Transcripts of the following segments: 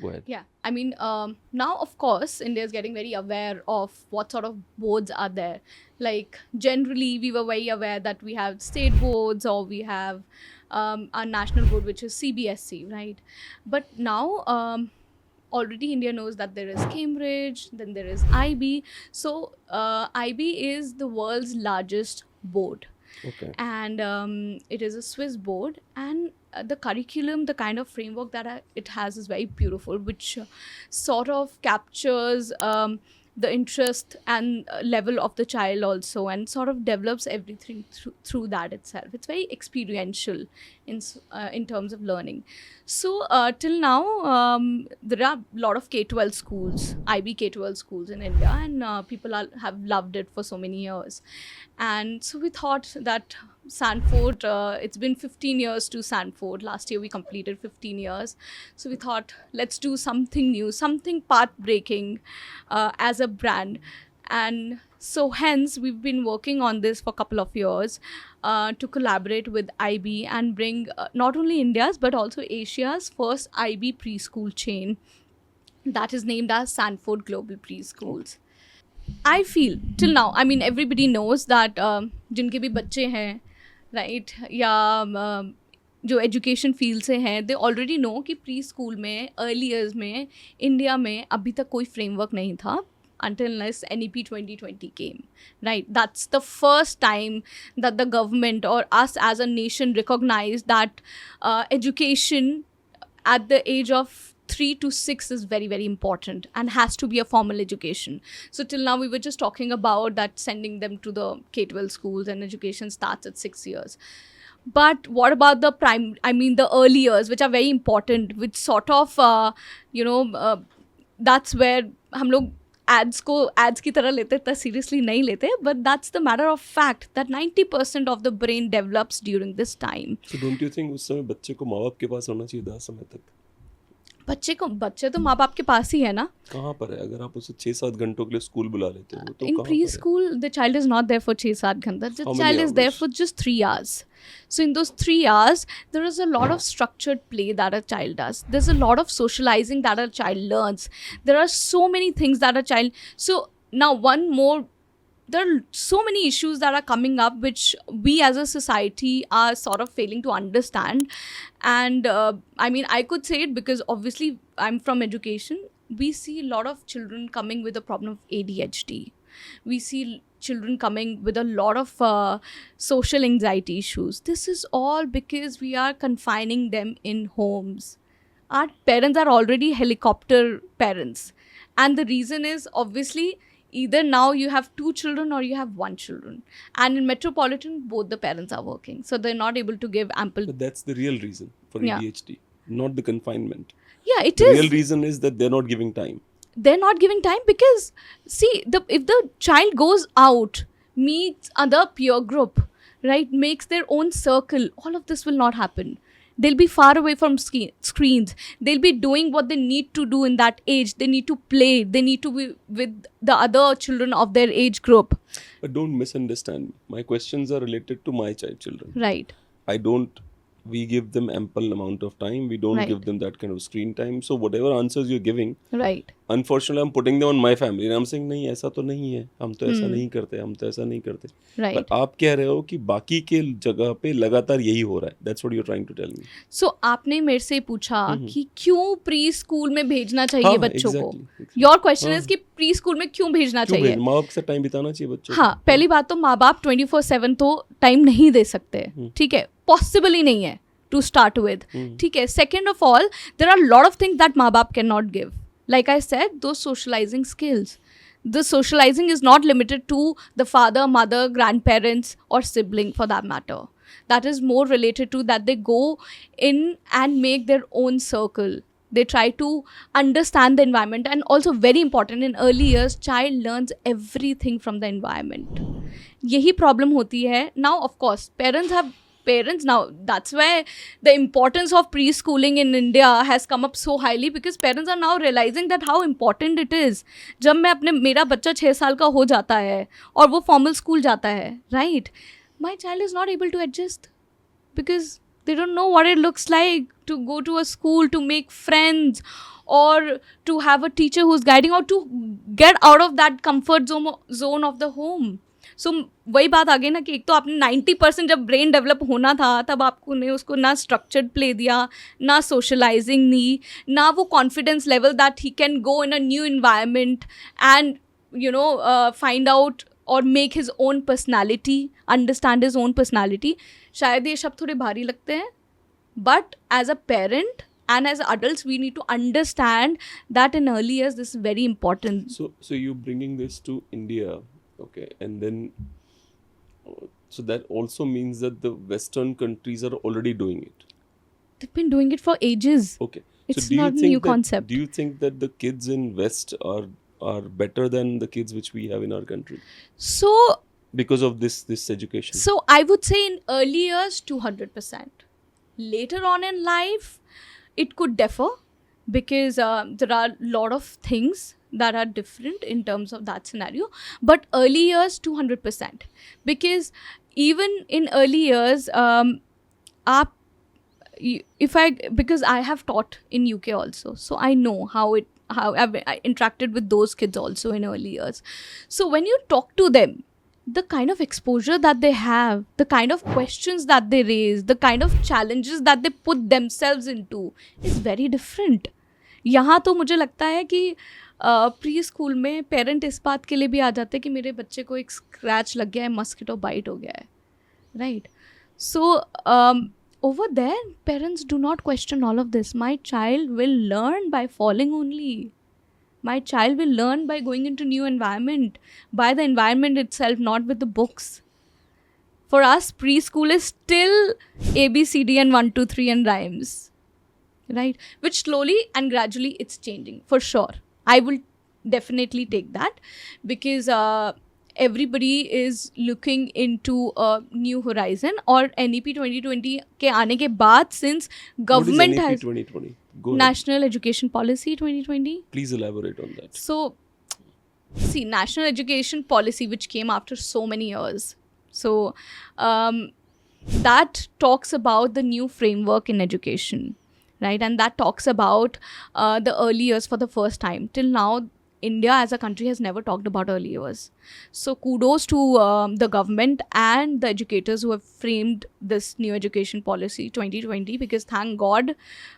Go ahead. Yeah, I mean, now of course, India is getting very aware of what sort of boards are there. Like, generally, we were very aware that we have state boards or we have our national board, which is CBSC, right? But now, already India knows that there is Cambridge, then there is IB. So, IB is the world's largest board, Okay. and it is a Swiss board. And the curriculum, the kind of framework that it has is very beautiful, which sort of captures the interest and level of the child also, and sort of develops everything through that itself. It's very experiential in terms of learning. So till now, there are a lot of K-12 schools, IB K-12 schools in India, and people have loved it for so many years. And so we thought that Sanford, it's been 15 years to Sanford. Last year we completed 15 years. So we thought, let's do something new, something path breaking as a brand. And so hence we've been working on this for a couple of years to collaborate with IB and bring not only India's but also Asia's first IB preschool chain that is named as Sanford Global Preschools. I feel till now, I mean, everybody knows that जिनके भी बच्चे हैं, right, या जो education field से हैं, they already know कि pre school में, अर्ली ईयर्स में, इंडिया में अभी तक कोई फ्रेमवर्क नहीं था until unless NEP 2020 came, right? That's the first time that the government or us as a nation recognized that education at the age of 3 to 6 is very, very important and has to be a formal education. So till now we were just talking about that, sending them to the K-12 schools, and education starts at 6 years. But what about the the early years, which are very important, which sort of that's where हम लोग ads की तरह लेते, इतना seriously नहीं लेते, but that's the matter of fact that 90% of the brain develops during this time. So don't you think उस समय बच्चे को माँ बाप के पास होना चाहिए था समय तक? बच्चे तो माँ बाप के पास ही है ना. कहाँ पर है? अगर आप उसे 6-7 घंटों के लिए स्कूल बुला लेते हो तो In कहाँ preschool, the child is not there for 6-7 घंटा. The child is there for just 3 hours. So in those 3 hours, there is a lot of structured play that a child does. There's a lot of socializing that a child learns. There are so many things that a child... So now one more... There are so many issues that are coming up which we as a society are sort of failing to understand. And I could say it because obviously I'm from education. We see a lot of children coming with a problem of ADHD. We see children coming with a lot of social anxiety issues. This is all because we are confining them in homes. Our parents are already helicopter parents. And the reason is obviously either now you have 2 children or you have 1 children. And in metropolitan, both the parents are working. So they're not able to give ample... But that's the real reason for ADHD, not the confinement. Yeah, it is. The real reason is that they're not giving time. They're not giving time because, see, if the child goes out, meets other peer group, right, makes their own circle, all of this will not happen. They'll be far away from screens. They'll be doing what they need to do in that age. They need to play. They need to be with the other children of their age group. But don't misunderstand me. My questions are related to my children. Right. We give them ample amount of time. We don't give them that kind of screen time. So whatever answers you're giving, right, unfortunately I'm putting them on my family and I'm saying नहीं ऐसा तो नहीं है, हम तो ऐसा नहीं करते, हम तो ऐसा नहीं करते. Right. But आप कह रहे हो कि बाकी के जगह पे लगातार यही हो रहा है. That's what you're trying to tell me. So आपने मेरे से पूछा कि क्यों प्री स्कूल में भेजना चाहिए बच्चों को. Your question is कि प्री स्कूल में क्यों भेजना चाहिए. माँ बाप से टाइम बिताना चाहिए बच्चों. हाँ, पहली बात तो माँ बाप 24/7 तो टाइम नहीं दे सकते. ठीक है, पॉसिबल ही नहीं है to start with. ठीक है. Second of all, there are a lot of things that माँ बाप cannot give. Like I said, those socializing skills. The socializing is not limited to the father, mother, grandparents or sibling for that matter. That is more related to that they go in and make their own circle. They try to understand the environment, and also very important in early years, child learns everything from the environment. यही problem होती है. Now, of course, parents now, that's why the importance of preschooling in India has come up so highly, because parents are now realizing that how important it is. जब मेरा बच्चा 6 साल का हो जाता है और वो formal school जाता है, right, my child is not able to adjust because They don't know what it looks like to go to a school, to make friends, or to have a teacher who's guiding, or to get out of that comfort zone of the home. सो वही बात आ गई ना कि एक तो आपने 90% जब brain develop होना था तब आपको ने उसको ना स्ट्रक्चर्ड प्ले दिया, ना सोशलाइजिंग दी, ना वो confidence level that he can go in a new environment and find out और make his own personality, understand his own personality. शायद ये शब्द थोड़े भारी लगते हैं, but as a parent and as adults we need to understand that in early years this is very important. So you bringing this to India, okay, and then so that also means that the Western countries are already doing it. They've been doing it for ages. Okay, It's so do you not a think new concept. Do you think that the kids in West are better than the kids which we have in our country So because of this education? So I would say in early years 200%. Later on in life, it could differ because there are a lot of things that are different in terms of that scenario. But early years 200%, because even in early years, because I have taught in UK also, so I know how I interacted with those kids also in early years. So when you talk to them, the kind of exposure that they have, the kind of questions that they raise, the kind of challenges that they put themselves into is very different. यहाँ तो मुझे लगता है कि pre school में parent इस बात के लिए भी आ जाते हैं कि मेरे बच्चे को एक स्क्रैच लग गया है, मस्किटो बाइट हो गया है, right? So over there parents do not question all of this. My child will learn by falling only. My child will learn by going into new environment, by the environment itself, not with the books. For us, preschool is still A, B, C, D and 1, 2, 3 and rhymes, right? Which slowly and gradually it's changing, for sure. I will definitely take that because everybody is looking into a new horizon. Or NEP 2020 के आने के बाद, since government what is has... NEP 2020? Go National Education Policy 2020. Please elaborate on that. So, see, National Education Policy, which came after so many years. So, that talks about the new framework in education, right? And that talks about the early years for the first time. Till now, India as a country has never talked about early years. So kudos to the government and the educators who have framed this new education policy 2020, because thank God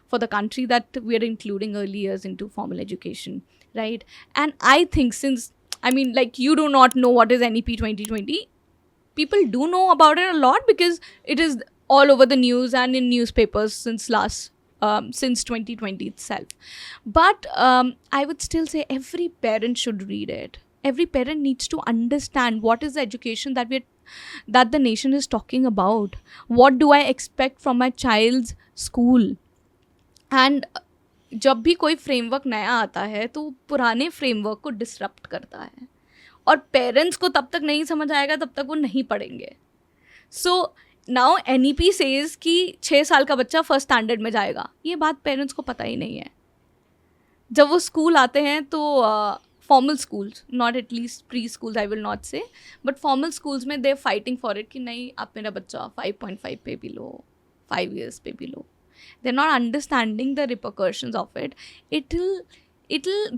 for the country that we are including early years into formal education, right? And I think since, I mean, like, you do not know what is NEP 2020, people do know about it a lot because it is all over the news and in newspapers since 2020 itself. But I would still say every parent should read it. Every parent needs to understand what is the education that the nation is talking about. What do I expect from my child's school? And जब भी कोई framework नया आता है तो पुराने framework को disrupt करता है, और पेरेंट्स को तब तक नहीं समझ आएगा तब तक वो नहीं पढ़ेंगे. सो नाउ NEP सेज कि 6 साल का बच्चा फर्स्ट स्टैंडर्ड में जाएगा. ये बात पेरेंट्स को पता ही नहीं है. जब वो स्कूल आते हैं तो formal schools, not at least pre schools I will not say, but formal schools में they are fighting for it कि नहीं, आप मेरा बच्चा 5.5 पे भी लो, 5 years पे भी लो. They are not understanding the repercussions of it.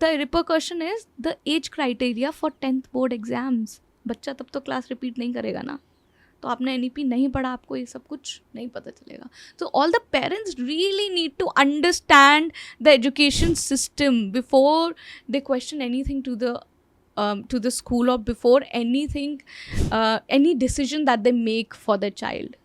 The repercussion is the age criteria for 10th board exams. बच्चा तब तो क्लास रिपीट नहीं करेगा ना, तो आपने NEP नहीं पढ़ा, आपको ये सब कुछ नहीं पता चलेगा. So all the parents really need to understand the education system before they question anything to the school, or before anything, any decision that they make for their child.